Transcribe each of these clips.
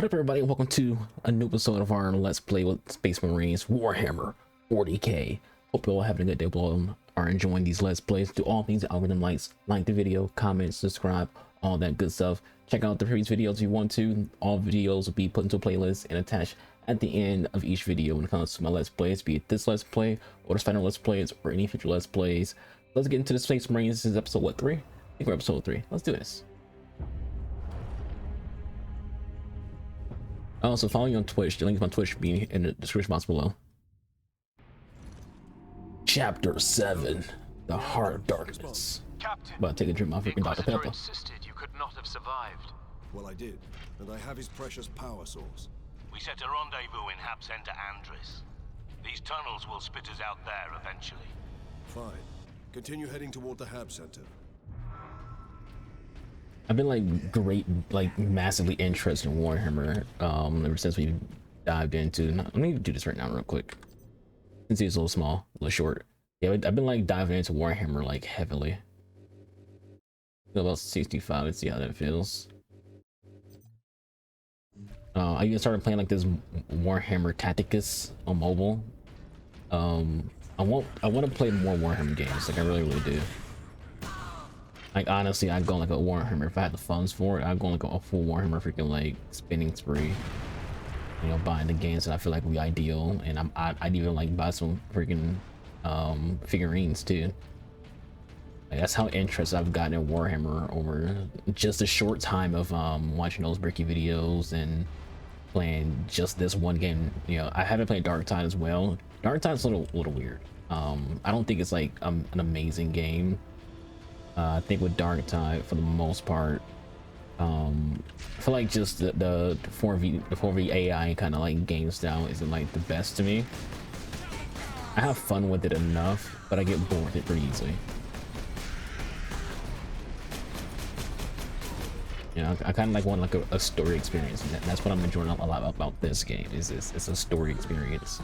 What up, everybody? Welcome to a new episode of our Let's Play with Space Marines Warhammer 40k. Hope you all having a good day. Below are enjoying these Let's Plays. Do all things algorithm likes, like the video, comment, subscribe, all that good stuff. Check out the previous videos if you want to. All videos will be put into a playlist and attached at the end of each video when it comes to my Let's Plays, be it this Let's Play or the final Let's Plays or any future Let's Plays. Let's get into the Space Marines. This is episode what, 3? I think we're episode 3. Let's do this. Also, follow me on Twitch. The link to my Twitch will be in the description box below. Chapter 7, The Heart of Darkness. Captain, About to take a drink of my freaking Dr. Pepper. Insisted you could not have survived. Well, I did, and I have his precious power source. We set a rendezvous in Hab Center Andris. These tunnels will spit us out there eventually. Fine. Continue heading toward the Hab Center. I've been like massively interested in Warhammer ever since we dived into. Let me do this right now real quick since it's a little small, a little short. Yeah, I've been like diving into Warhammer like heavily. About 65. Let's see how that feels. I even started playing like this Warhammer Tacticus on mobile. I want to play more Warhammer games. Like I really do. Like honestly, I'd go like a Warhammer if I had the funds for it. I'd go like a full Warhammer freaking like spinning spree. You know, buying the games that I feel like would be ideal, and I'd even like buy some freaking figurines too. Like, that's how interested I've gotten in Warhammer over just a short time of watching those Bricky videos and playing just this one game. You know, I haven't played Dark Tide as well. Dark Tide's a little weird. I don't think it's like an amazing game. I think with Dark Tide, for the most part, I feel like just the 4v AI kind of like game style isn't like the best to me. I have fun with it enough, but I get bored with it pretty easily. You know, I kind of like want like a story experience, and that's what I'm enjoying a lot about this game. It's a story experience.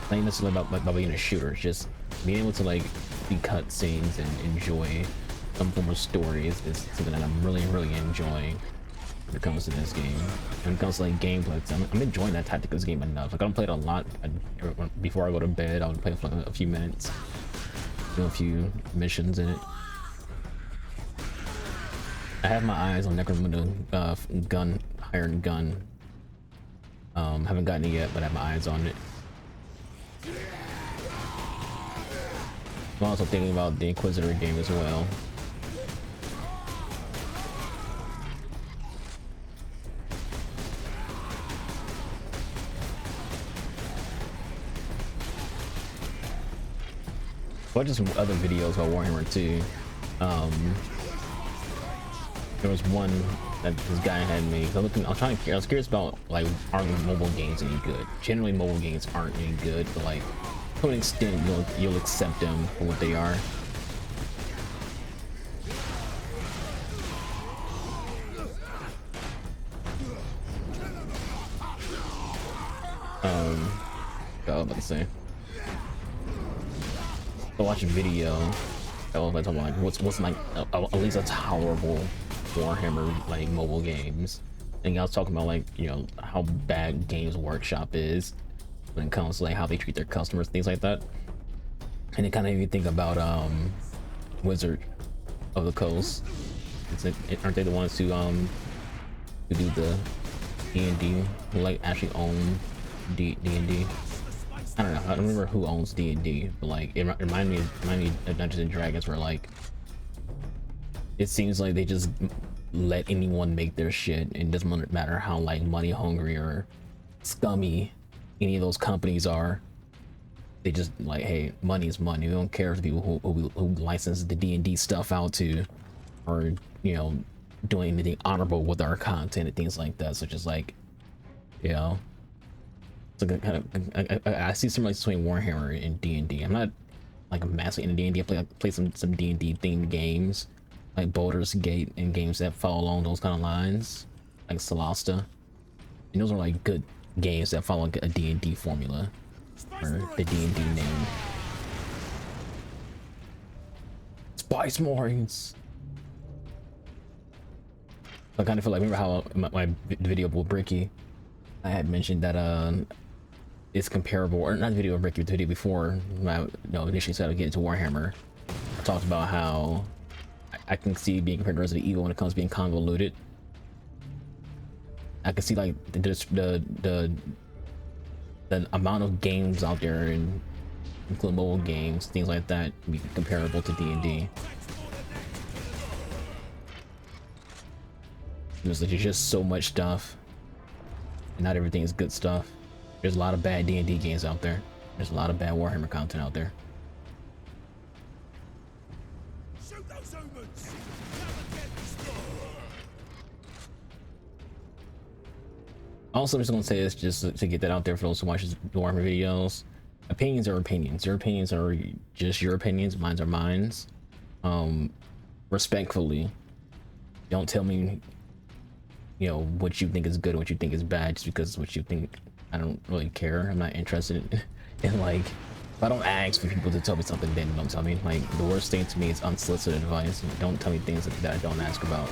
Not necessarily about being a shooter, it's just being able to like see cutscenes and enjoy some form of story is something that I'm really enjoying when it comes to this game. When it comes to like gameplay, I'm enjoying that Tacticus game enough. Like I don't play it a lot. Before I go to bed, I would play it for like a few minutes, do a few missions in it. I have my eyes on Necromunda Hired Gun. Haven't gotten it yet, but I have my eyes on it. I'm also thinking about the Inquisitor game as well. Watched some other videos about Warhammer too. There was one that this guy had made. I was curious about like, are the mobile games any good? Generally, mobile games aren't any good, but like to an extent, you'll accept them for what they are. I was about to say. I watched a video that was like talking about like what's like at least a tolerable Warhammer like mobile games, and I was talking about like, you know, how bad Games Workshop is when it comes to like how they treat their customers, things like that. And it kind of made me think about Wizard of the Coast. It's like, aren't they the ones who do the D&D, who like actually own D&D? I don't know. I don't remember who owns D&D, but like it reminded me of Dungeons and Dragons, where like it seems like they just let anyone make their shit, and it doesn't matter how like money hungry or scummy any of those companies are. They just like, hey, money is money. We don't care if the people who license the D&D stuff out to are, you know, doing anything honorable with our content and things like that. So just like, you know, it's like I see some like between Warhammer and D&D. I'm not like massively into D&D. I play some D&D themed games like Baldur's Gate and games that follow along those kind of lines, like Solasta. And those are like good games that follow a D&D formula, or the D&D name. Spice Marines. I kind of feel like, remember how my video with Bricky, I had mentioned that it's comparable, or not the video of Bricky, the video before when I initially started getting into Warhammer. I talked about how I can see being compared to Resident Evil when it comes to being convoluted. I can see like the amount of games out there, and including mobile games, things like that, be comparable to D&D. There's just so much stuff, and not everything is good stuff. There's a lot of bad D&D games out there. There's a lot of bad Warhammer content out there. Also, I'm just gonna say this just to get that out there for those who watch Warhammer videos. Opinions are opinions. Your opinions are just your opinions. Mine are mines. Respectfully, don't tell me, what you think is good, what you think is bad, just because what you think. I don't really care. I'm not interested in like, if I don't ask for people to tell me something, then don't tell me. Like, the worst thing to me is unsolicited advice. Don't tell me things that I don't ask about.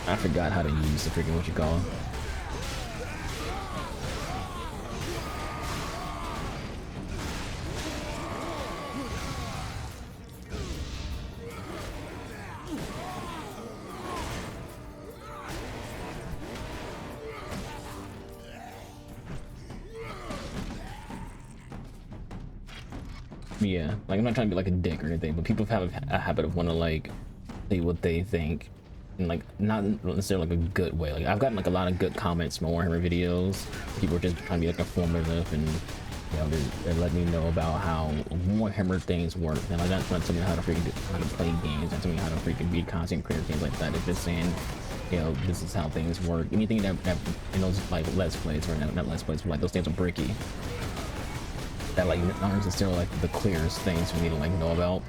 I forgot how to use the freaking what you call it. Yeah, like I'm not trying to be like a dick or anything, but people have a habit of want to like say what they think, and like not necessarily like a good way. Like I've gotten like a lot of good comments from Warhammer videos. People are just trying to be like informative, and they're letting me know about how Warhammer things work. And like not telling me how to play games, not telling me how to freaking be content creator, things like that. They're just saying, this is how things work. Anything that like Let's Plays, or not Let's Plays, but like those things are bricky. That like aren't necessarily like the clearest things for me to like know about.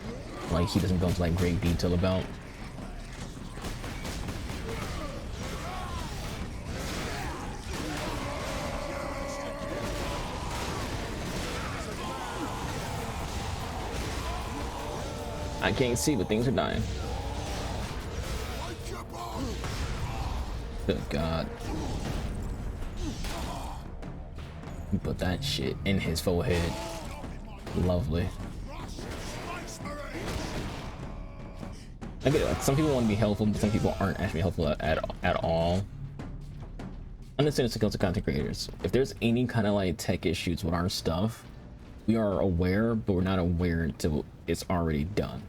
Like he doesn't go into like great detail about. I can't see, but things are dying. Good God. Put that shit in his forehead. Lovely. I get it, like some people want to be helpful, but some people aren't actually helpful at all. Understand it's against the content creators. If there's any kind of like tech issues with our stuff, we are aware, but we're not aware until it's already done.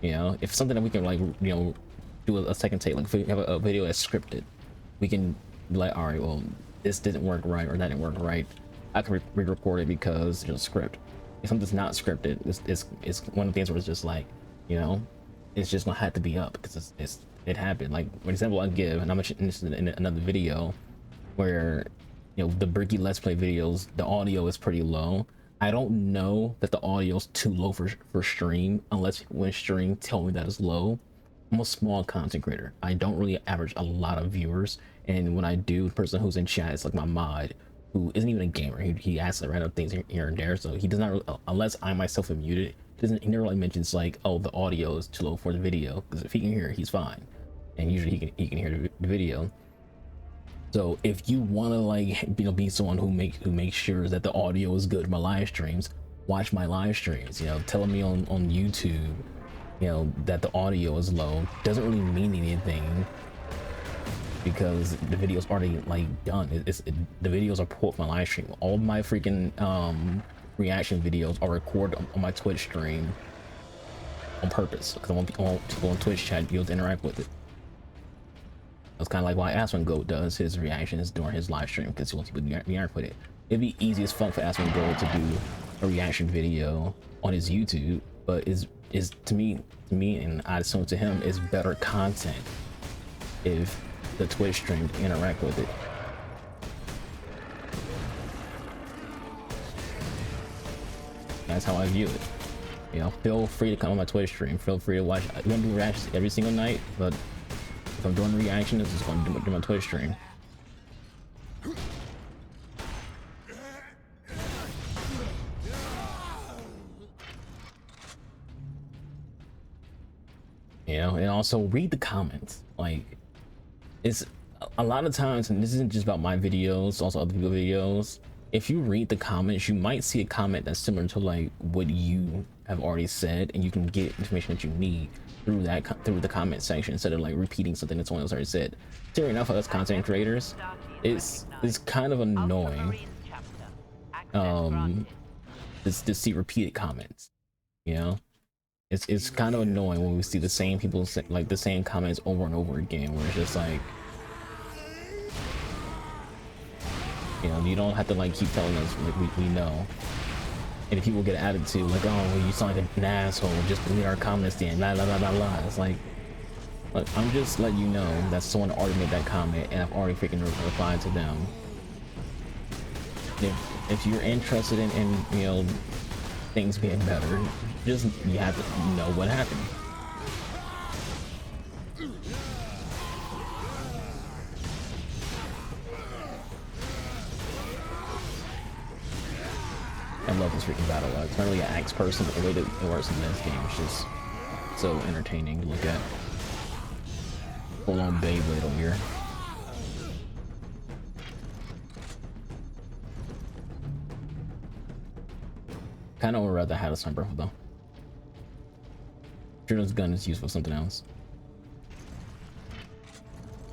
If something that we can like do a second take, like if we have a video that's scripted, we can be like, all right, well, this didn't work right, or that didn't work right. I can re-record it because there's a script. If something's not scripted, it's one of the things where it's just like, it's just gonna have to be up because it happened. Like for example, I give, and I mentioned this in another video, where the Bricky Let's Play videos, the audio is pretty low. I don't know that the audio is too low for stream unless when stream tell me that it's low. I'm a small content creator. I don't really average a lot of viewers, and when I do, the person who's in chat is like my mod, who isn't even a gamer. He asks like random things here and there, so he does not really, unless I myself am muted, he never really mentions like, oh, the audio is too low for the video, because if he can hear it, he's fine, and usually he can hear the video. So if you want to like be someone who makes sure that the audio is good in my live streams, watch my live streams. Telling me on YouTube that the audio is low doesn't really mean anything, because the video's already like done. The videos are pulled from my live stream. All my freaking reaction videos are recorded on my Twitch stream on purpose, because I want people on Twitch chat to be able to interact with it. That's kind of like why Aswin Goat does his reactions during his live stream, because he wants people to interact with it. It'd be easy as fuck for Aswin Goat to do a reaction video on his YouTube, but is to me, and I assume to him, is better content if the Twitch stream to interact with it. That's how I view it. Feel free to come on my Twitch stream. Feel free to watch. I'm gonna do reactions every single night, but if I'm doing reactions, it's just going to do my Twitch stream. You know, and also read the comments. Like, it's a lot of times, and this isn't just about my videos, also other people's videos. If you read the comments, you might see a comment that's similar to like what you have already said, and you can get information that you need through the comment section instead of like repeating something that someone else already said. Fair enough, for us content creators, it's kind of annoying to see repeated comments. You know, it's kind of annoying when we see the same people say, like the same comments over and over again, where it's just like, you know, you don't have to like keep telling us, like we know. And if people get an attitude like, oh, well, you sound like an asshole, just delete our comments then, blah blah blah blah blah. It's like, look, I'm just letting you know that someone already made that comment and I've already freaking replied to them. If you're interested in you know, things being better, just you have to know what happened. I love this freaking battle. It's not really an axe person, but the way that it works in this game is just so entertaining to look at. Full on Beyblade over here. Kind of would rather have a sniper rifle though. Sure, this gun is used for something else.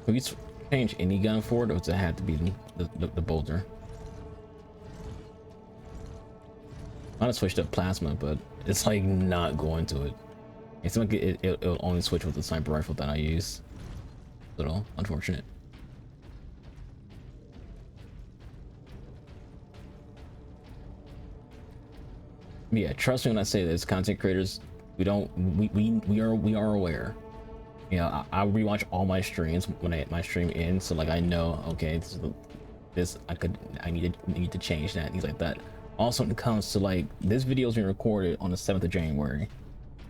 Can we change any gun for it, or does it have to be the bolter? I want to switch to plasma, but it's like not going to it. It's like it'll only switch with the sniper rifle that I use. A little unfortunate. Yeah, trust me when I say this, content creators, we are aware. You know, I rewatch all my streams when my stream ends, so like I know, okay, I need to change that, things like that. Also, when it comes to like, this video is being recorded on the 7th of January.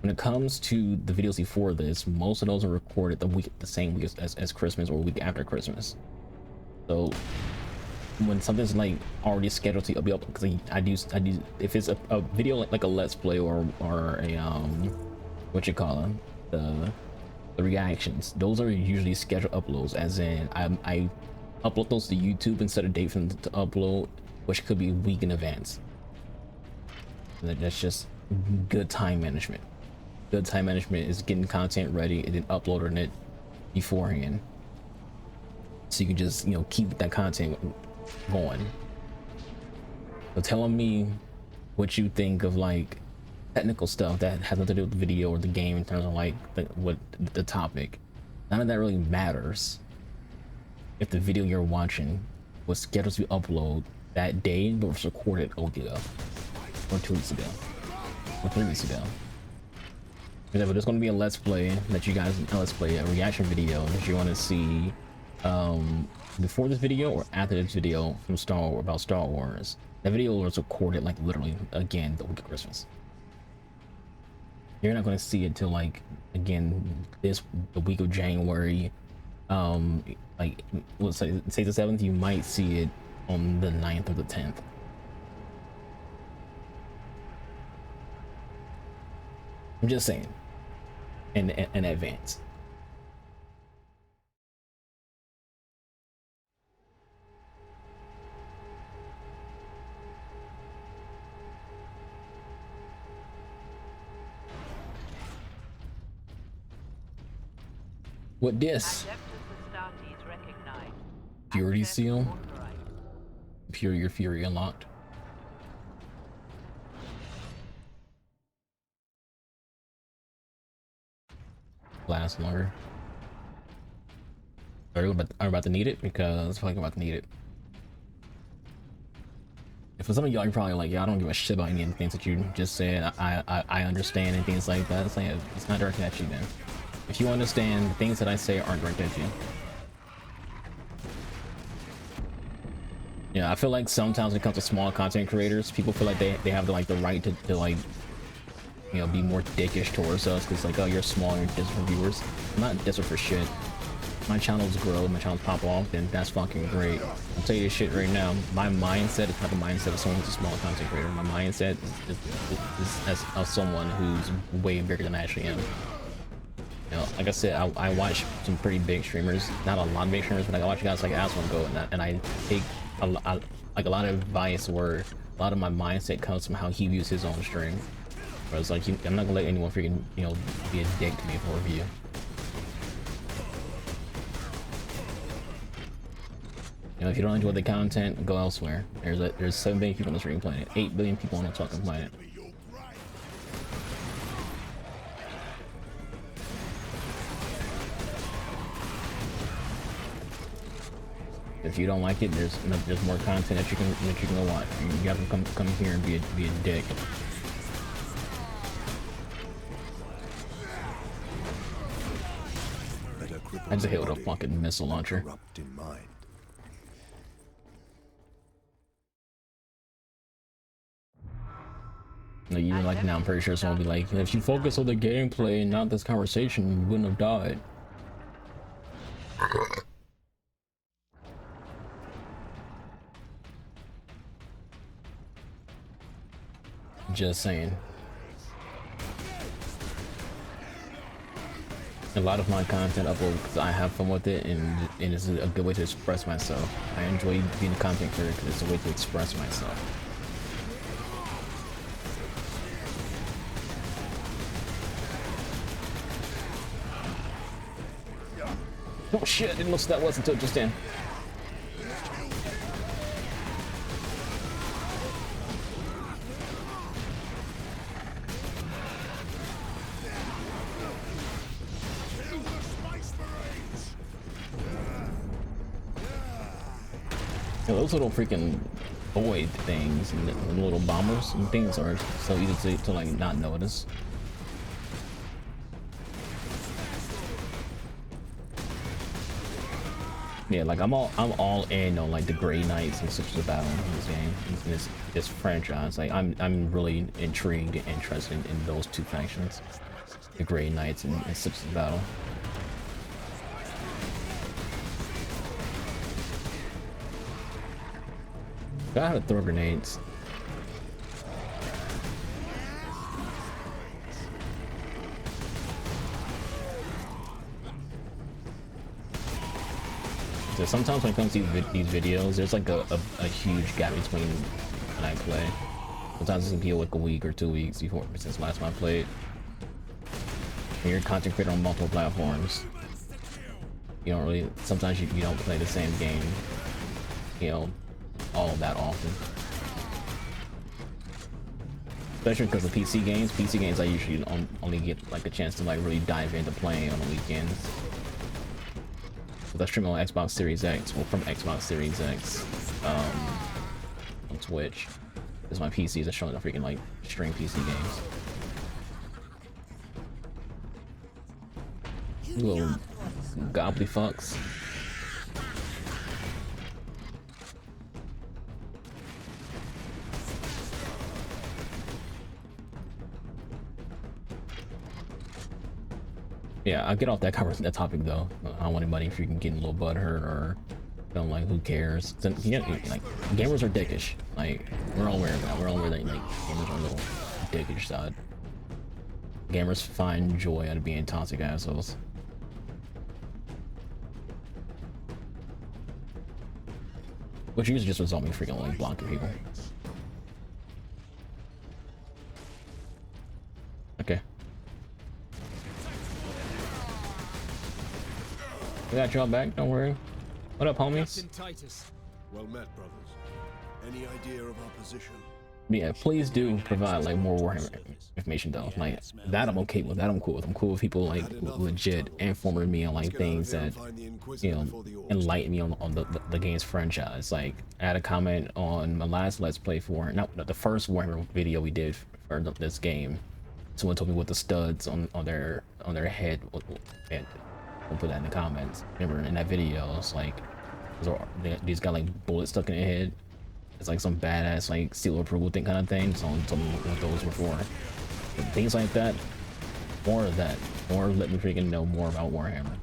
When it comes to the videos before this, most of those are recorded the same week as Christmas or a week after Christmas. So when something's like already scheduled to be up, because I do if it's a video like a let's play or a what you call them, the reactions, those are usually scheduled uploads, as in I upload those to YouTube instead of date for them to upload, which could be a week in advance. That's just good time management. Good time management is getting content ready and then uploading it beforehand, so you can just, you know, keep that content going. So telling me what you think of like technical stuff that has nothing to do with the video or the game in terms of like the topic, none of that really matters if the video you're watching was scheduled to upload that day but was recorded a week ago or 2 weeks ago or 3 weeks ago. Because if there's going to be a let's play that you guys, a reaction video that you want to see before this video or after this video from about Star Wars, that video was recorded like literally again the week of Christmas. You're not going to see it till like again the week of January. Like let's say the 7th, you might see it on the 9th or the 10th. I'm just saying, in advance. What this? Purity seal? Your fury unlocked. Last longer. I'm about to need it because I feel like I'm about to need it. If for some of y'all, you're probably like, yeah, I don't give a shit about any of the things that you just said. I understand and things like that. It's like, it's not directed at you then. If you understand, the things that I say aren't directed at you. Yeah, I feel like sometimes when it comes to small content creators, people feel like they have the right to like, you know, be more dickish towards us because like, oh, you're small, you're desperate for viewers. I'm not desperate for shit. My channels grow, my channels pop off, then that's fucking great. I'll tell you this shit right now. My mindset is not the mindset of someone who's a small content creator. My mindset is as of someone who's way bigger than I actually am. You know, like I said, I watch some pretty big streamers, not a lot of big streamers, but I watch guys like Aswan go, and I take like a lot of advice where a lot of my mindset comes from how he views his own stream. Whereas like I'm not gonna let anyone freaking, you know, be a dick to me for a review. You know, if you don't enjoy the content, go elsewhere. There's 7 billion people on the stream planet, 8 billion people on the fucking planet. If you don't like it, there's more content that you can go watch. You have to come here and be a dick. I just hit with a fucking missile launcher. Like, even like now, I'm pretty sure someone will be like, if you focus on the gameplay and not this conversation, you wouldn't have died. Just saying. A lot of my content upload because I have fun with it, and it's a good way to express myself. I enjoy being a content creator because it's a way to express myself. Oh shit, I didn't know what that was until just then. Yeah, those little freaking void things and little bombers and things are so easy to like not notice. Yeah, like I'm all in on like the Grey Knights and Sisters of Battle in this game, in this franchise. Like I'm really intrigued and interested in those two factions, the Grey Knights and Sisters of Battle. I have to throw grenades. So sometimes when it comes to these videos, there's like a huge gap between when I play. Sometimes it can be like a week or 2 weeks before since last time I played. When you're a content creator on multiple platforms, you don't really, sometimes you don't play the same game, you know, all that often. Especially because of PC games I usually only get like a chance to like really dive into playing on the weekends. I stream on Xbox Series X, well, from Xbox Series X, on Twitch, because my PCs are showing the freaking like stream PC games. Little gobbly fucks. Yeah, I'll get off that topic though. I don't want anybody freaking getting a little butthurt or feeling like who cares. Yeah, like gamers are dickish. Like we're all aware of that. We're all aware that like gamers are a little dickish side. Gamers find joy out of being toxic assholes. Which usually just results in me freaking like blocking people. Okay. We got y'all back, don't worry. What up, homies? Well met, brothers. Any idea of our position? Yeah, please do provide like more Warhammer information though. Like that I'm okay with. That I'm cool with. I'm cool with people like legit informing me on like things that, you know, enlighten me on the game's franchise. Like I had a comment on my last Let's Play for not the first Warhammer video we did for this game. Someone told me what the studs on their head, and I'll put that in the comments. Remember in that video, it's like these got like bullets stuck in their head. It's like some badass like seal approval thing kind of thing. Someone told me what those were for. And things like that. More of that. Or let me freaking know more about Warhammer.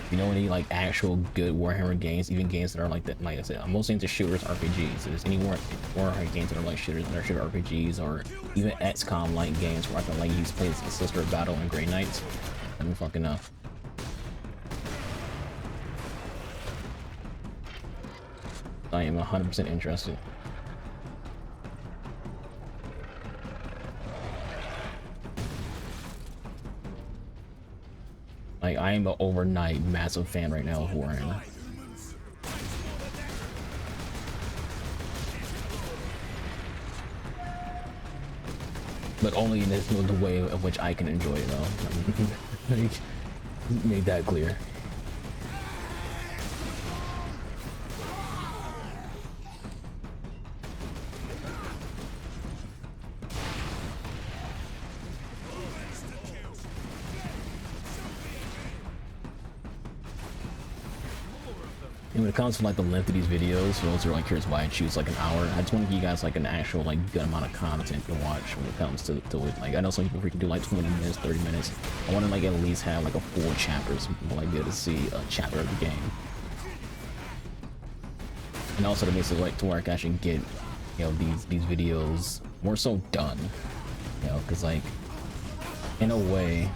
You know any like actual good Warhammer games, even games that are like that? Like I said, I'm mostly into shooters, RPGs. So there's any Warhammer games that are like shooters, that are shooter RPGs, or even XCOM like games where I can like use play as a sister of battle and Grey Knights. I don't fucking know. I am 100% interested. Like, I am an overnight massive fan right now of Warhammer. But only in the way of which I can enjoy it, though. Like, made that clear. And when it comes to like the length of these videos, for those who are like curious why I choose like an hour, I just want to give you guys like an actual like good amount of content to watch when it comes to it. Like I know some people freaking do like 20 minutes, 30 minutes. I want to like at least have like a full chapter so people like be able to see a chapter of the game. And also to make it like to where I can actually get, you know, these videos more so done. You know, because like in a way,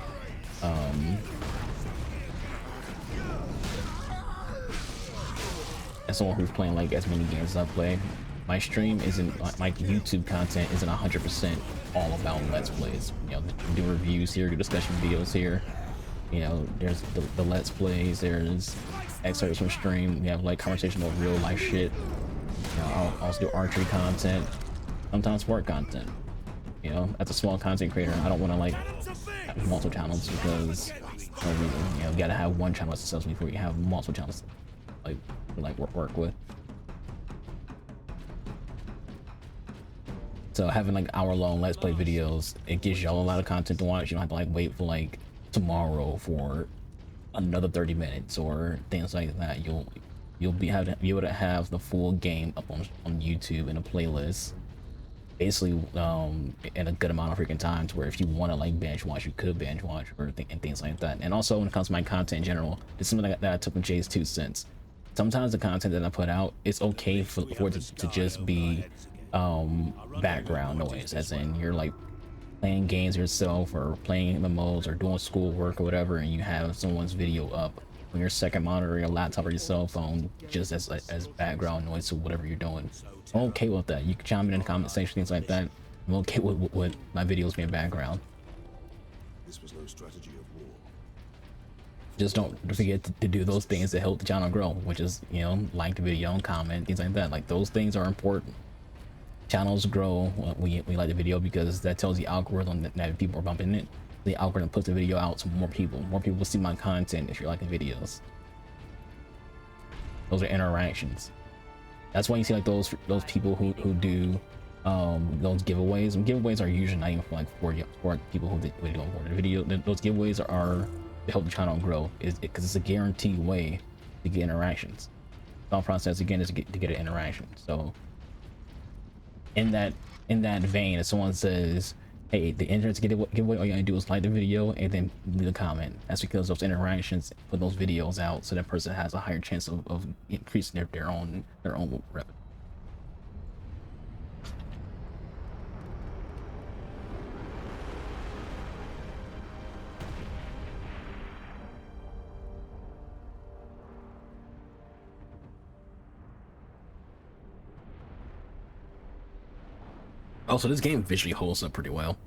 as someone who's playing like as many games as I play, my stream isn't, my YouTube content isn't 100% all about Let's Plays. You know, do reviews here, do discussion videos here. You know, there's the Let's Plays, there's excerpts from stream, we have like conversation about real life shit. You know, I'll also do archery content, sometimes sport content. You know, as a small content creator, I don't want to like have multiple channels because you know, you gotta have one channel successful before you have multiple channels like work with. So having like hour-long Let's Play videos, it gives y'all a lot of content to watch. You don't have to like wait for like tomorrow for another 30 minutes or things like that. You'll be able to have the full game up on YouTube in a playlist, basically in a good amount of freaking times where if you want to like binge watch, you could binge watch or and things like that. And also when it comes to my content in general, it's something that I took from Jay's 2 cents. Sometimes the content that I put out, it's okay for it to just be background noise, as in you're like playing games yourself or playing MMOs or doing schoolwork or whatever, and you have someone's video up on your second monitor, your laptop, or your cell phone, just as background noise to whatever you're doing. I'm okay with that. You can chime in the comment section, things like that. I'm okay with my videos being background. This was no strategy of war. Just don't forget to do those things that help the channel grow, which is, you know, like the video and comment, things like that. Like those things are important. Channels grow, we like the video because that tells the algorithm that people are bumping it. The algorithm puts the video out to more people. More people see my content if you're liking videos. Those are interactions. That's why you see like those people who do those giveaways. And giveaways are usually not even for like for people who do the video. Those giveaways are to help the channel grow, because it's a guaranteed way to get interactions. The thought process again is to get an interaction. So in that vein, if someone says, hey, the internet's giveaway, all you gotta do is like the video and then leave a comment, that's because those interactions put those videos out, so that person has a higher chance of increasing their own revenue. Also, this game visually holds up pretty well.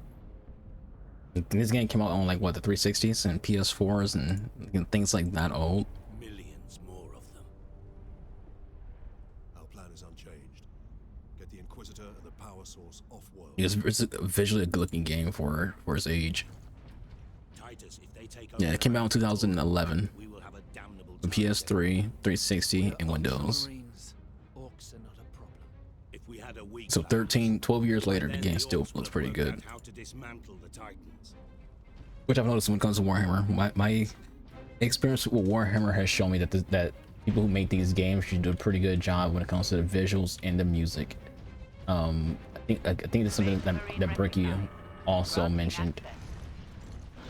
This game came out on like what, the 360s and PS4s and things like that old. Millions more of them. Our plan is unchanged. Get the Inquisitor and the power source off-world. It's a visually good looking game for its age. Titus, if they take Yeah, it came out in 2011. we will have a damnable For PS3, 360, and Windows. Orcs are not a problem. If we had a week So 12 years later, the game still looks pretty good. how to dismantle the Titans. Which I've noticed when it comes to Warhammer. My experience with Warhammer has shown me that people who make these games should do a pretty good job when it comes to the visuals and the music. I think that's something that Bricky also mentioned,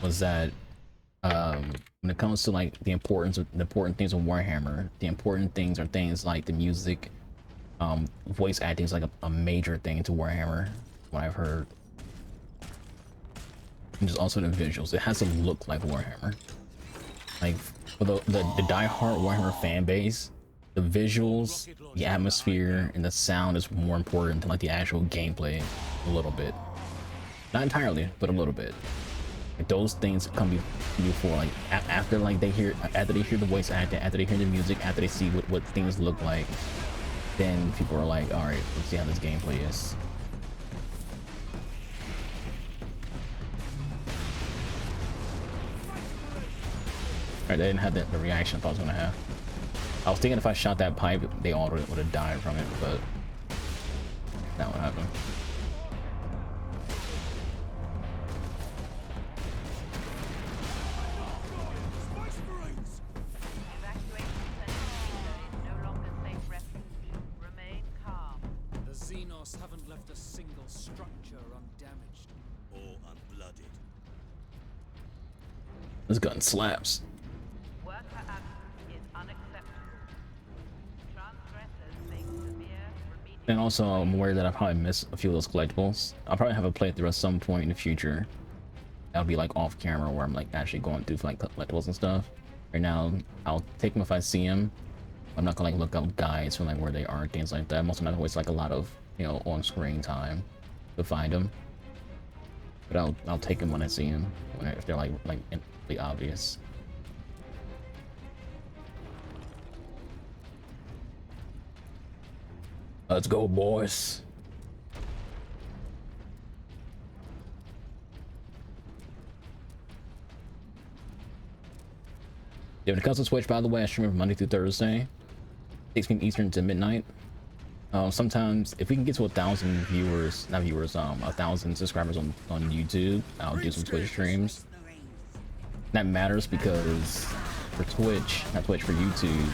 was that when it comes to like the important things of Warhammer, the important things are things like the music, voice acting is like a major thing to Warhammer, what I've heard. And just also the visuals. It has to look like Warhammer. Like for the die-hard Warhammer fan base, the visuals, the atmosphere, and the sound is more important than like the actual gameplay a little bit. Not entirely, but a little bit. Like those things come before, like after they hear the voice acting, after they hear the music, after they see what things look like, then people are like, all right, let's see how this gameplay is. All right, they didn't have the reaction I thought I was gonna have. I was thinking if I shot that pipe, they all would have died from it, but that would happen. Haven't left a single structure undamaged or unblooded. This gun slaps. Worker absence is unacceptable. Transgressors make severe remedial. And also, I'm aware that I probably miss a few of those collectibles. I'll probably have a playthrough at some point in the future. That'll be like off camera where I'm like actually going through for like collectibles and stuff. Right now, I'll take them if I see them. I'm not gonna like look up guides for like where they are, things like that. I'm also not always like a lot of, you know, on-screen time to find them. But I'll take them when I see them, if they're like really obvious. Let's go, boys. Yeah, when it comes to Twitch, by the way, I stream from Monday through Thursday, 6 p.m. Eastern to midnight. Sometimes if we can get to 1,000 viewers, not viewers, 1,000 subscribers on YouTube, I'll do some Twitch streams. That matters because for Twitch, not Twitch, for YouTube,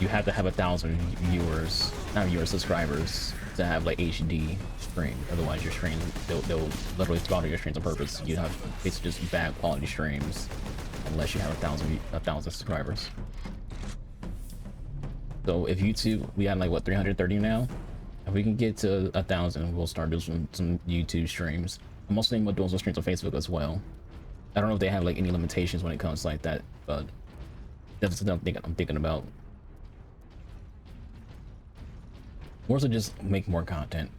you have to have 1,000 viewers, not viewers, subscribers to have like HD stream. Otherwise, your streams they'll literally throttle your streams on purpose. You have basically just bad quality streams unless you have 1,000 subscribers. So if YouTube, we got like what 330 now. If we can get to 1,000, we'll start doing some YouTube streams. I'm also thinking about doing some streams on Facebook as well. I don't know if they have like any limitations when it comes like that, but that's something I'm thinking about. Or to just make more content,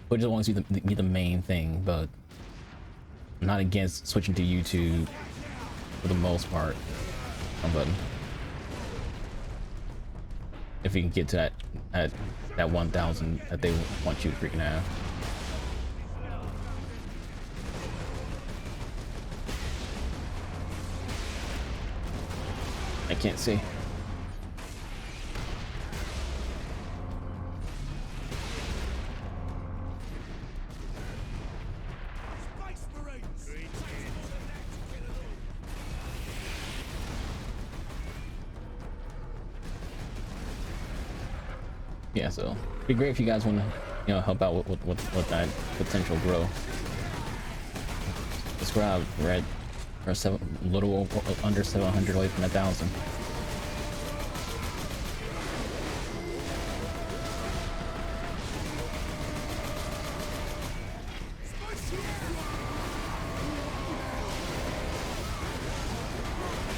which just wants to be the main thing. But I'm not against switching to YouTube for the most part. But if we can get to that 1,000 that they want you to freaking have. I can't see. Yeah, so it'd be great if you guys want to, you know, help out with that potential growth. Subscribe, Red. Or a little under 700 away from 1,000.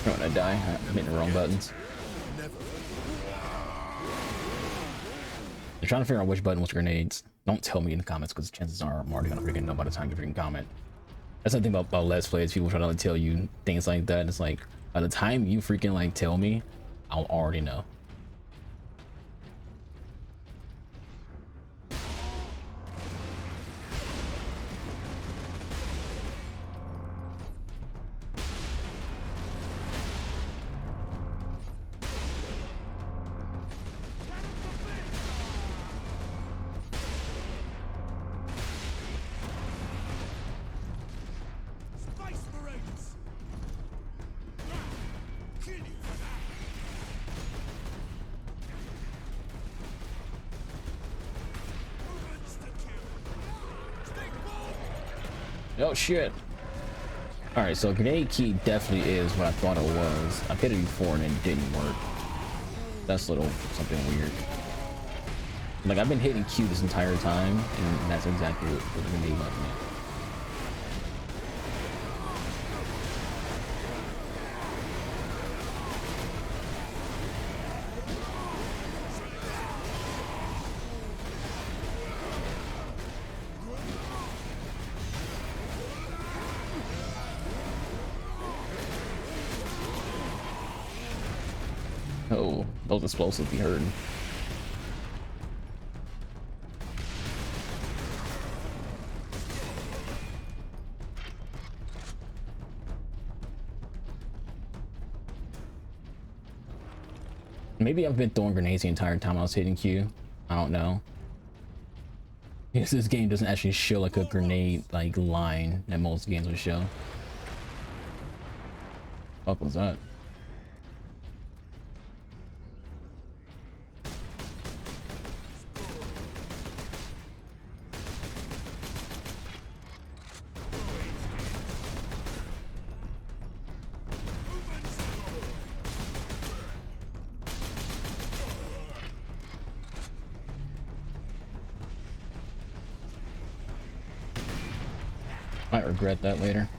When I die, I'm hitting the wrong buttons. They're trying to figure out which button was grenades. Don't tell me in the comments because chances are I'm already gonna freaking know by the time you freaking comment. That's the thing about Let's Plays. People try to like, tell you things like that. It's like by the time you freaking like tell me, I'll already know. Oh shit. All right, so grenade key definitely is what I thought it was. I've hit it before and it didn't work. That's a little something weird. Like I've been hitting Q this entire time, and that's exactly what the grenade button is. Oh, those explosives be hurting. Maybe I've been throwing grenades the entire time I was hitting Q. I don't know. Because this game doesn't actually show like a grenade like line that most games would show. What was that? Might regret that later.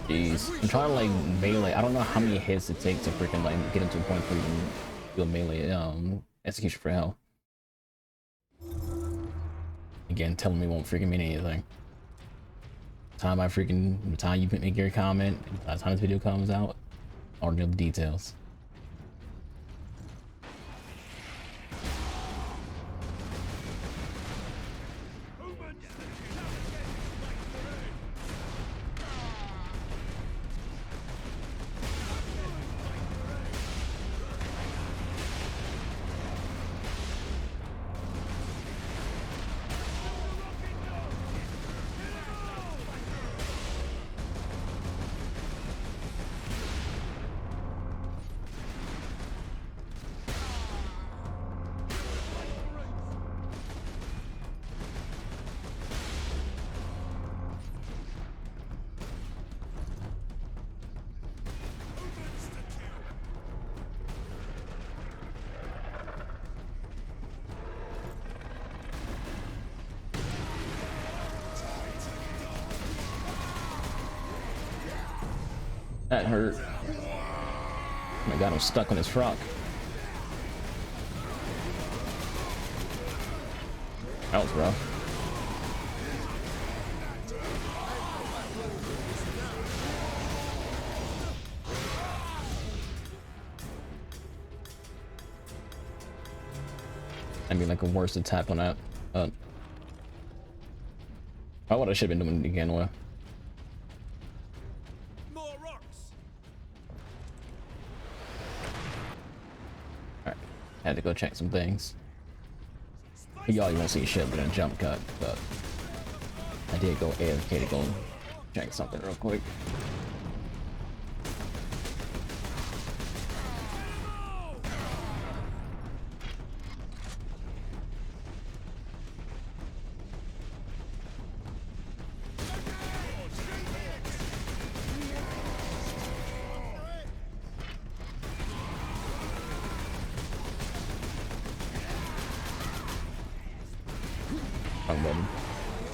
Jeez, I'm trying to like melee. I don't know how many hits it takes to freaking like get into a point where you can do a melee execution for hell. Again, telling me won't freaking mean anything. The time you make your comment, by the time this video comes out, I'll know the details. That hurt. Oh my god, I'm stuck on his frock. That was rough. I mean, like a worse attack on that. What I should have been doing again with. Had to go check some things. Y'all, you won't see shit but a jump cut, but I did go AFK to go check something real quick.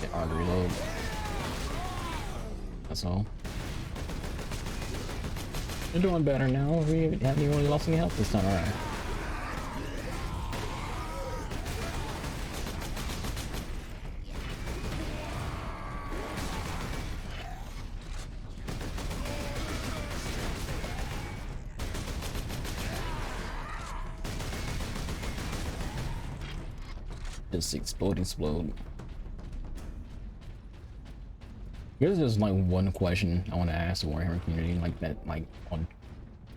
Get on to reload. That's all. We're doing better now. We haven't even really lost any health this time around. Just explode. Here's just like one question I want to ask the Warhammer community, like that, like on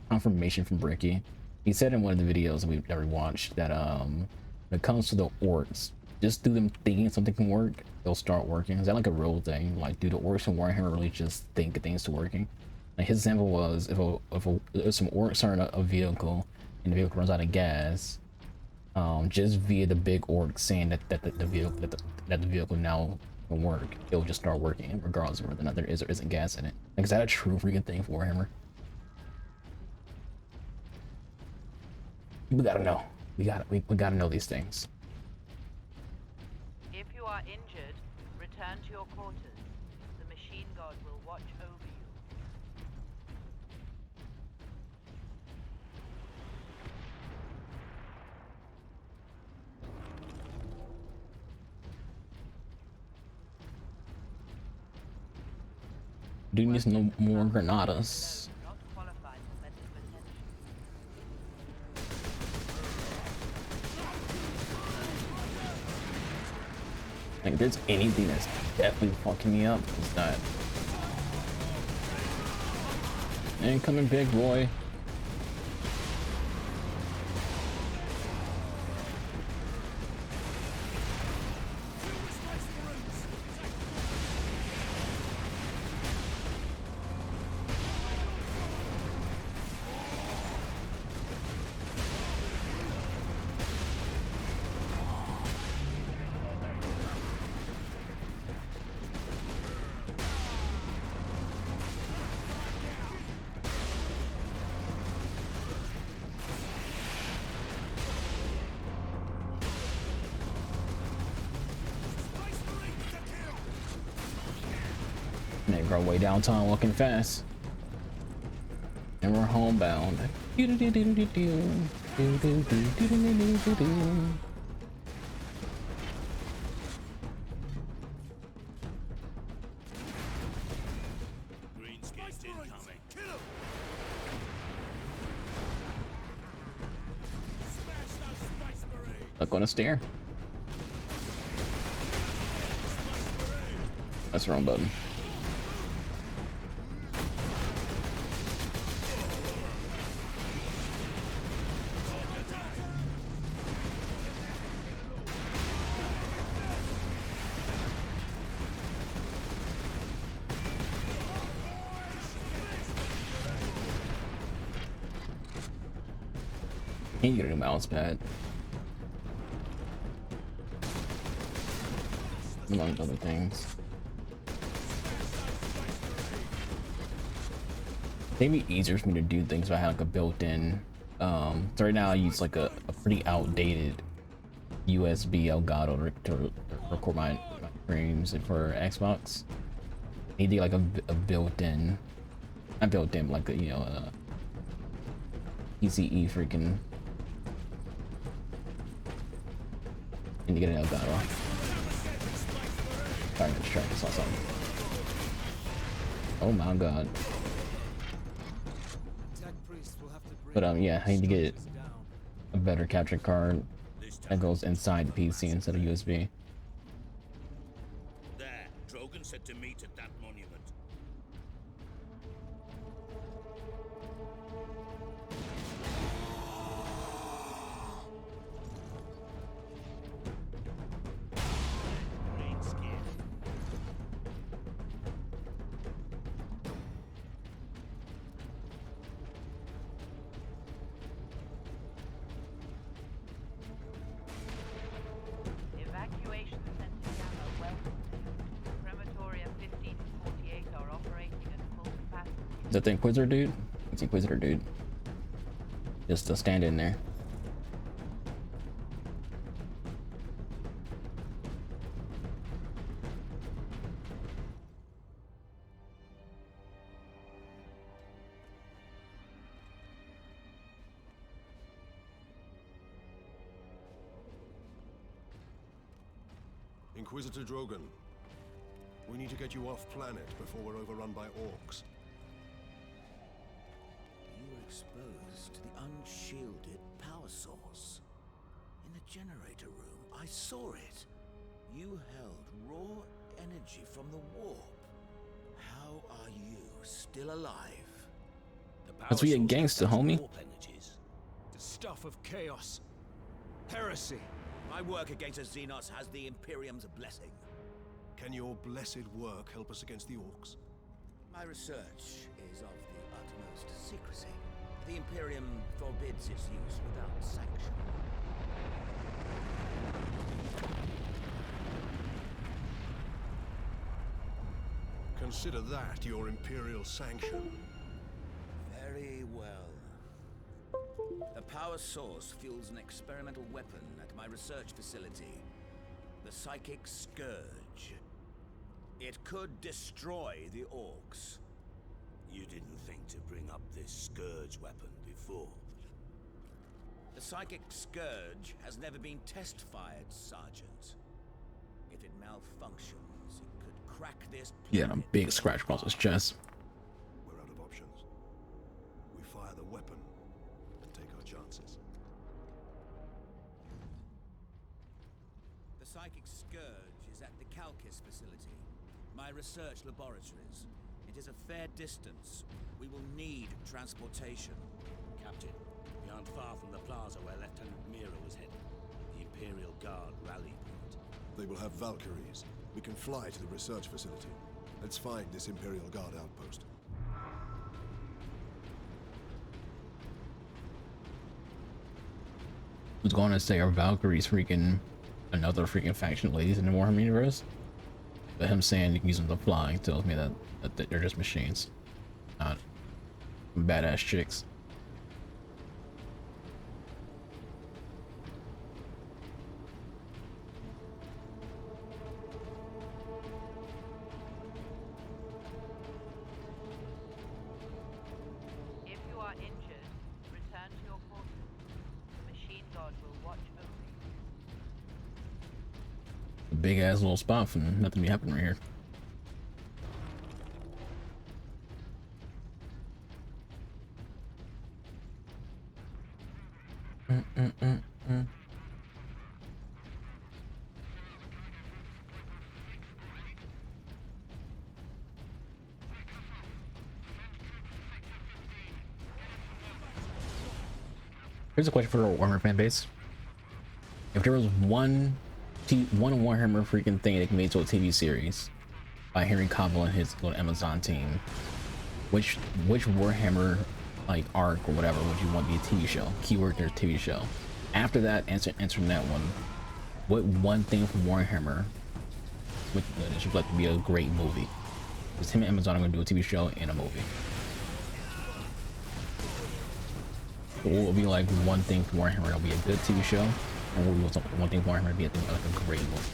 confirmation from Bricky. He said in one of the videos we've never watched that when it comes to the orcs, just do them thinking something can work, they'll start working. Is that like a real thing? Like, do the orcs in Warhammer really just think things to working? Like his example was if some orcs are in a vehicle and the vehicle runs out of gas, just via the big orc saying that the vehicle now can work, it'll just start working regardless of whether or not there is or isn't gas in it. Like, is that a true freaking thing for Warhammer? We gotta know. We gotta know these things. If you are injured, return to your quarters. The machine god will watch over you. Dude needs no more granadas. Not qualified for medical attention. Like, if there's anything that's definitely fucking me up, it's that. Incoming, big boy. Nigga, our way downtown walking fast. And we're homebound. Greenskins incoming. Look on a stair. That's the wrong button. Can you get a new mouse pad? Among other things. Maybe easier for me to do things if I had like a built-in. So right now I use like a pretty outdated USB Elgato to record my streams for Xbox. I need to get like a built-in, not built-in, like a, you know, PCE freaking. Need to get an Elgato. Sorry, I'm distracted. I saw something. Oh my god. But yeah, I need to get a better capture card that goes inside the PC instead of USB. There, Drogon said to meet at that monument. Greenskin. Evacuation center Gamma welcome. Crematoria 15 to 48 are operating at full capacity. Is that the Inquisitor dude? It's the Inquisitor dude. Just to stand in there. Inquisitor Drogon, we need to get you off planet before we're overrun by orcs. You were exposed to the unshielded power source. In the generator room, I saw it. You held raw energy from the warp. How are you still alive? Let's be a gangster, homie. stuff of chaos. Heresy. My work against the Xenos has the Imperium's blessing. Can your blessed work help us against the orcs? My research is of the utmost secrecy. The Imperium forbids its use without sanction. Consider that your Imperial sanction. Very well. The power source fuels an experimental weapon at my research facility. The Psychic Scourge. It could destroy the orcs. You didn't think to bring up this Scourge weapon before. The Psychic Scourge has never been test-fired, Sergeant. If it malfunctions, it could crack this Yeah, a planet big scratch across his chest. We're out of options. We fire the weapon and take our chances. The Psychic Scourge is at the Calcis facility, my research laboratories. It is a fair distance. We will need transportation. Captain, we aren't far from the plaza where Lieutenant Mira was headed. The Imperial Guard rally point. They will have Valkyries. We can fly to the research facility. Let's find this Imperial Guard outpost. I was going to say, are Valkyries freaking another freaking faction ladies in the Warhammer universe? But him saying you can use them to fly tells me that they're just machines, not badass chicks. If you are injured, return to your quarters. The machine god will watch over you. Big ass little spot for nothing to be happening right here. Here's a question for the Warhammer fan base. If there was one Warhammer freaking thing that can be made to a TV series by Henry Cavill and his little Amazon team, which Warhammer like arc or whatever would you want to be a TV show? Keyword there's TV show. After that, answer that one. What one thing from Warhammer would you like to be a great movie? Because him and Amazon are going to do a TV show and a movie. So what would be like one thing from Warhammer that'll be a good TV show, and what would be one thing from Warhammer to be like a great movie?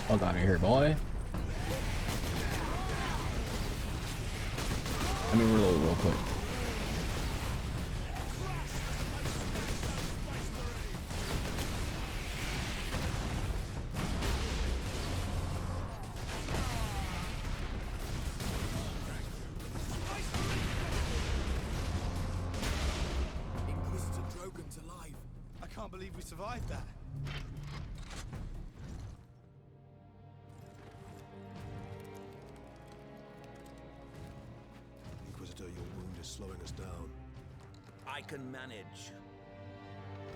Fuck out of here, boy. Let me reload real quick. Inquisitor Drogon's alive. I can't believe we survived that. Inquisitor, your wound is slowing us down. I can manage.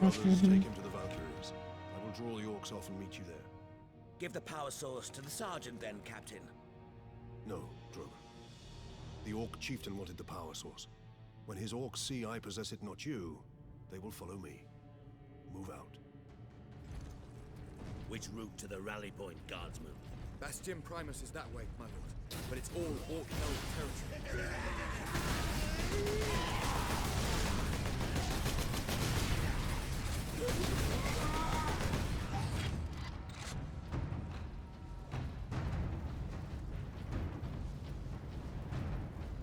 Brothers, take him to the Valkyries. I will draw the orcs off and meet you there. Give the power source to the Sergeant then, Captain. No, Drogon. The Orc chieftain wanted the power source. When his orcs see I possess it, not you, they will follow me. Move out. Which route to the rally point, Guardsman? Bastion Primus is that way, my lord. But it's all Orc-held territory.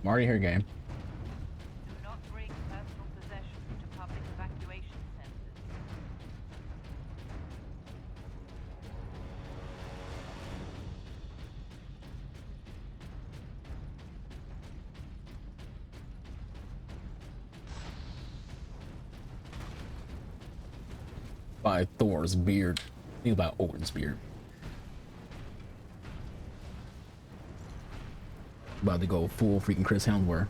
I'm already here, game. Do not bring personal by Thor's beard. Think about Odin's beard. About to go full freaking Chris Hemsworth.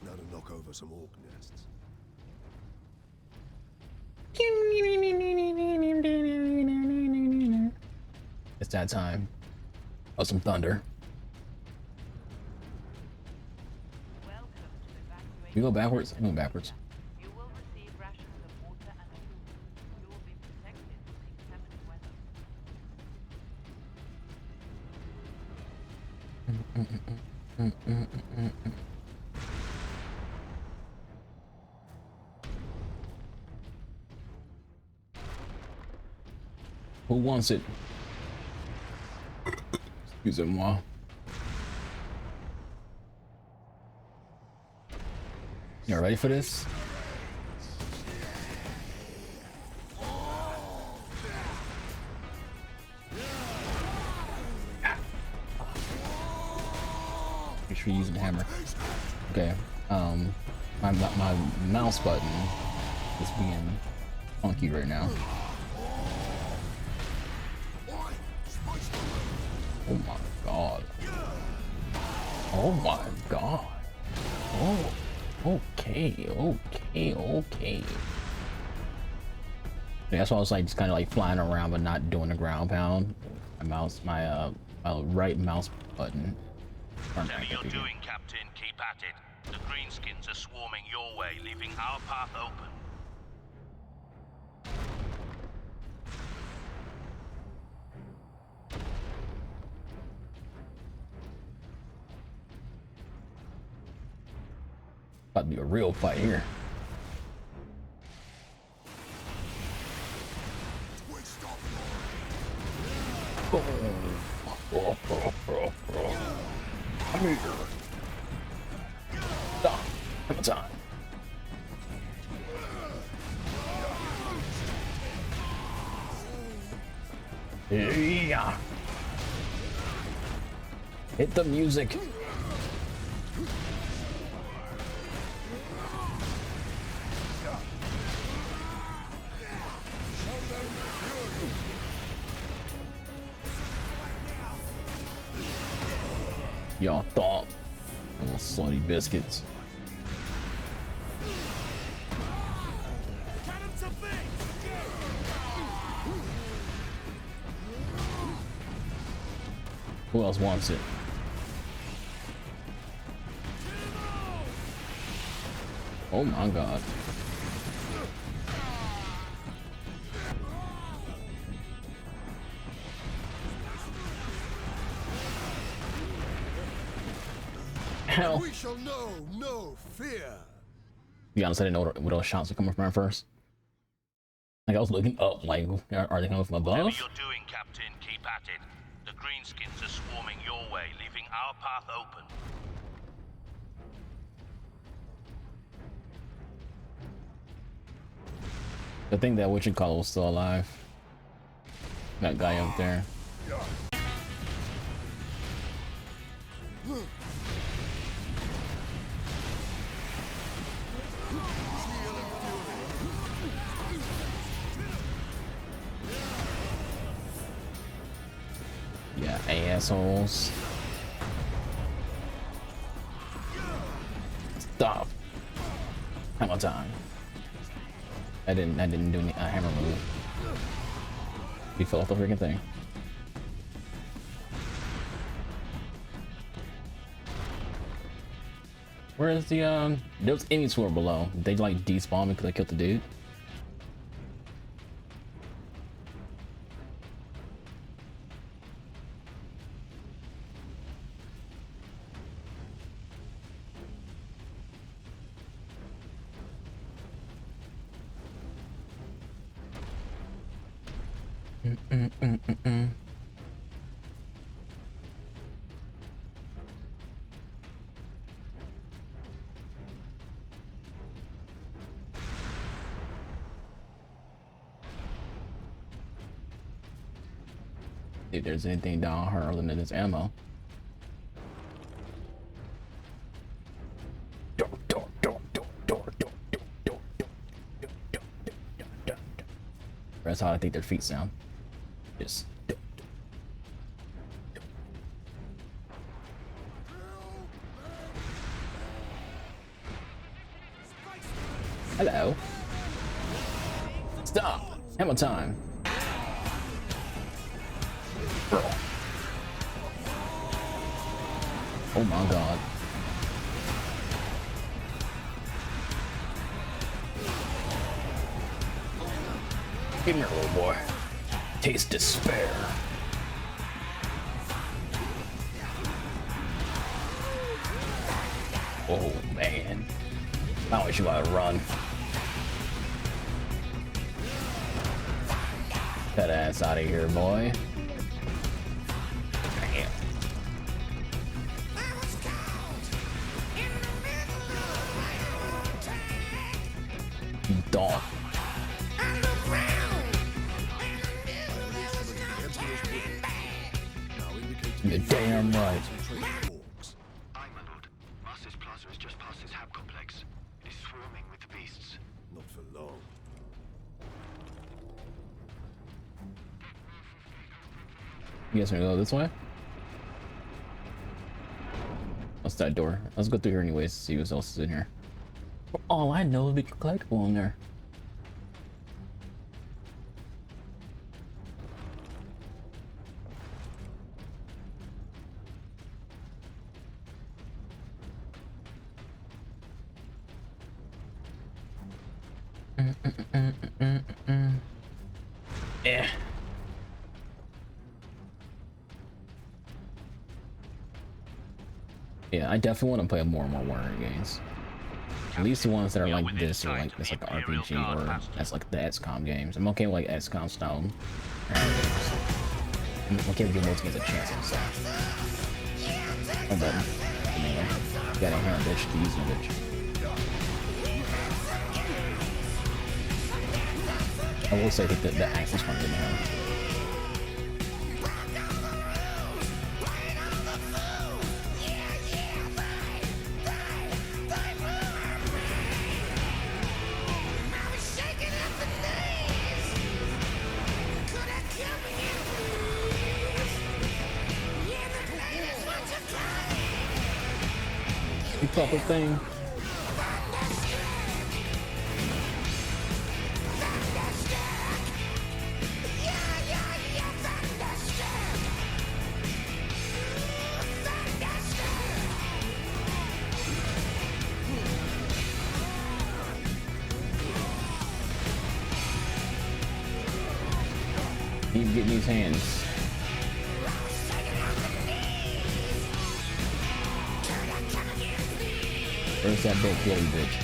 Now to knock over some orc nests. It's that time of some thunder. Welcome to evacuation. You go backwards? I'm going backwards. You will receive rations of water and food. You will be protected from inclement weather. Who wants it? Excusez-moi. You ready for this? Make sure you're using the hammer. Okay. My mouse button is being funky right now. Oh my god. Oh my god. Oh, okay. Yeah, that's why I was like just kind of like flying around but not doing the ground pound. My right mouse button. Whatever you're doing, Captain, keep at it. The greenskins are swarming your way, leaving our path open. About to be a real fight here. Come here. Stop. Come on, time. Yeah. Hit the music. Y'all thought, little salty biscuits. Who else wants it? Oh my god. Hell. We shall know no fear. To be honest, I didn't know where those shots were coming from at first. Like I was looking up, like, are they coming from above? Whatever you're doing, Captain, keep at it. The greenskins are swarming your way, leaving our path open. I think that whatchamacallit was still alive. That guy up there. Yeah, assholes. Stop. Hammer time. I didn't do any hammer move. He fell off the freaking thing. Where is the there was any sword below. They like despawn because I killed the dude. If there's anything down her other than this ammo. That's how I think their feet sound. Just. Hello. Stop. Hammer time. Oh my god. Give me your little boy. Taste despair. Oh man. I wish you might run. That ass out of here, boy. Damn. Don't. You're damn right. Aye, my lord. Masters Plaza is just past this hab complex. It is swarming with the beasts. Not for long. You guys wanna go this way? What's that door? Let's go through here anyways, see what else is in here. For all I know, it'll be collectible in there. Yeah. Yeah, I definitely want to play more and more Warhammer games. At least the ones that are like this, or like it's like an RPG, or that's like the XCOM games. I'm okay with like XCOM style games. I'm okay with giving those games a chance and stuff. Oh, button. Anyway, got a hand, bitch. To use my bitch. I will say that the access one didn't have. The proper thing. He's getting his hands. Where's that big bloody bitch?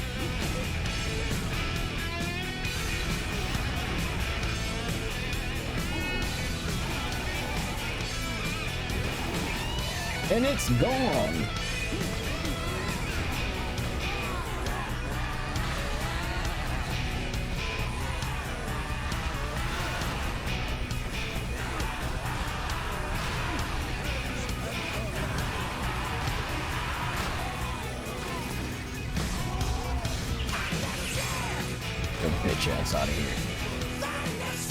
And it's gone. Bitch ass out of here.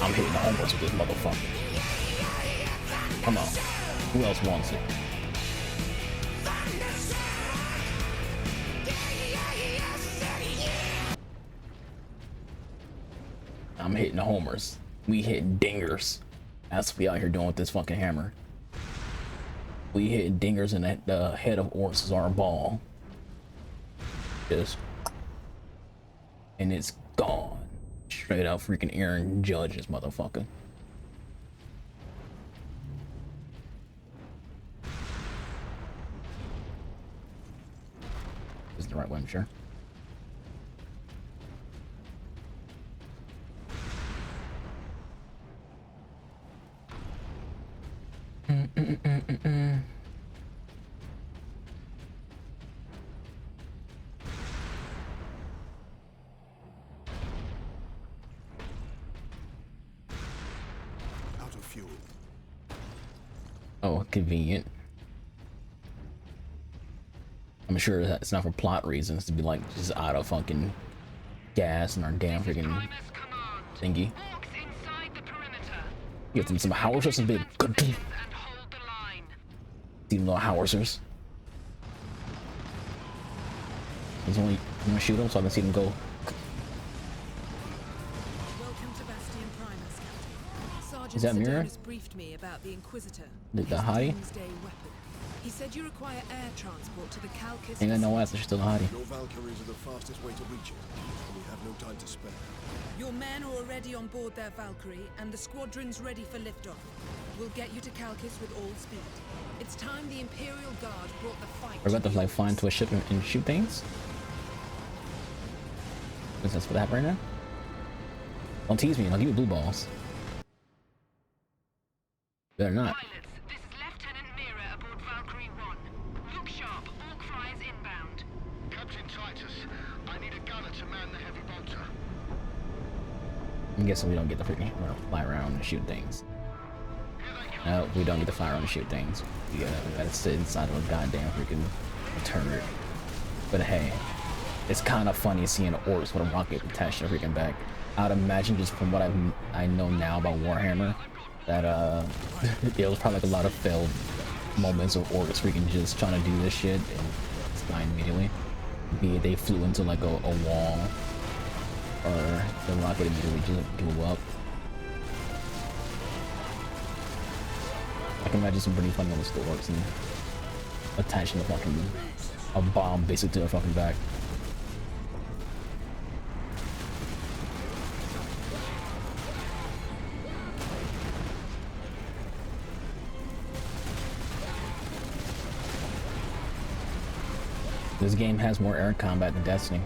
I'm hitting the homers with this motherfucker. Come on. Who else wants it? I'm hitting the homers. We hitting dingers. That's what we out here doing with this fucking hammer. We hitting dingers in the head of Orzazar ball. Just. And it's gone. Straight out freaking Aaron Judge's motherfucker. This is the right one, I'm sure. Out of fuel. Oh, convenient. I'm sure that it's not for plot reasons to be like just out of fucking gas in our damn freaking thingy. Orcs inside Get them some howitzers and big good. And hold the line. See them little howitzers. There's only I'm gonna shoot them so I can see them go. Welcome to Bastion Primus, Captain. Sergeant Is that Mira? Sedonis briefed me about the Inquisitor. The hottie? Doomsday weapon. He said you require air transport to the Calcus. Ain't got no ass, she's still a hottie. Your Valkyries are the fastest way to reach it, and we have no time to spare. Your men are already on board their Valkyrie, and the squadron's ready for liftoff. We'll get you to Calcus with all speed. It's time the Imperial Guard brought the fight. We're about to like fly into a ship and shoot things. Is this what happened right now? Don't tease me, I'll give you blue balls. Better not. Pilots, this is Lieutenant Mira aboard Valkyrie 1. Look sharp, all cries inbound. Captain Titus, I need a gunner to man the heavy bolter. I'm guessing we don't get to freaking fly around and shoot things. No, we don't get to fly around and shoot things. We gotta sit inside of a goddamn freaking turret. But hey, it's kind of funny seeing orcs with a rocket attached to their freaking back. I'd imagine just from what I know now about Warhammer, that it was probably like a lot of failed moments of orcs freaking just trying to do this shit and it's dying immediately. Be it they flew into like a wall, or the rocket immediately just blew up. I can imagine some pretty funny moments to orcs and attaching the fucking a bomb basically to their fucking back. This game has more air combat than Destiny.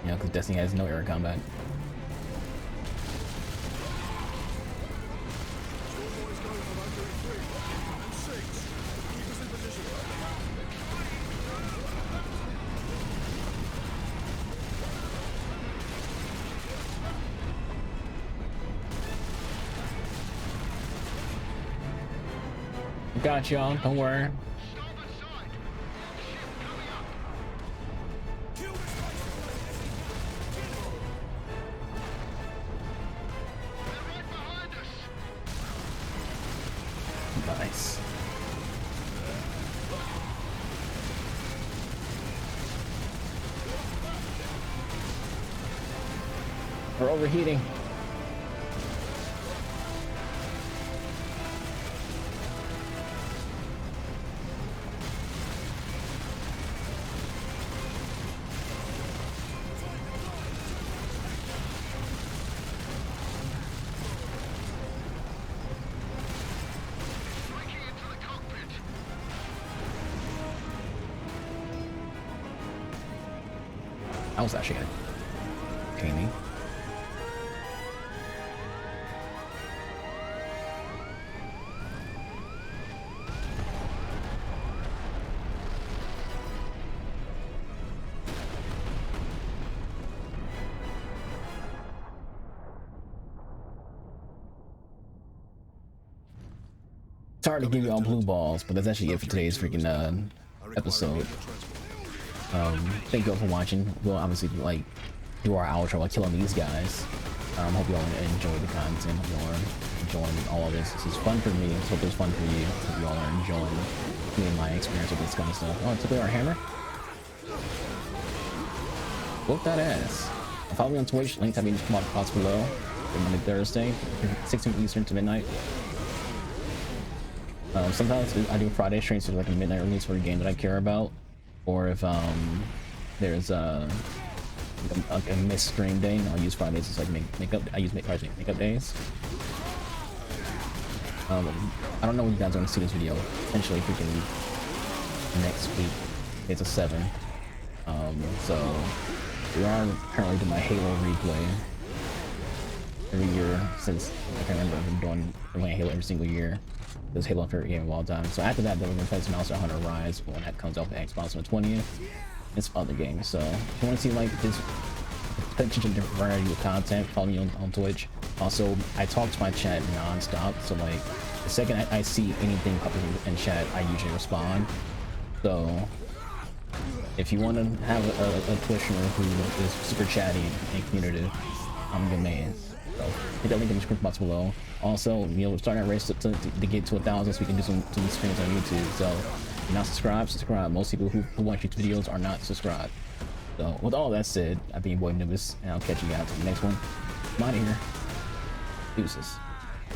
You know, because Destiny has no air combat. Got y'all, don't worry. Nice. We're overheating. I was actually gonna pay me. It's hard to give you all blue balls, but that's actually it for today's freaking episode. Thank you all for watching. We'll obviously like do our outro while killing these guys. Hope you all enjoy the content. Hope you all are enjoying all of this. This is fun for me. Hope it's fun for you. Hope you all are enjoying me and my experience with this kind of stuff. Oh, it took away our hammer. Whoop that ass. Follow me on Twitch. Links have been come up box below. Monday, Thursday, 16 Eastern to midnight. Sometimes I do Friday streams for like a midnight release for a game that I care about. Or if there's a missed stream day, I'll use Fridays as like makeup. I use makeup days. I don't know when you guys are gonna see this video. Potentially freaking next week. It's a 7. So we are currently doing my Halo replay every year since I can remember. I've been playing Halo every single year. This Halo favorite game of all time. So after that, then we're gonna play some Monster Hunter Rise when that comes out for Xbox on the 20th. And some other games. So if you want to see like this potential different variety of content, follow me on Twitch. Also, I talk to my chat non-stop. So like the second I see anything popping in chat, I usually respond. So if you want to have a Twitcher who is super chatty and communicative, I'm your man. So hit that link in the description box below. Also, you know, we're starting a race to get to 1,000 so we can do some streams on YouTube. So if you're not subscribed, subscribe. Most people who watch these videos are not subscribed. So with all that said, I've been your boy Nubis, and I'll catch you guys in the next one. I'm out of here. Deuces.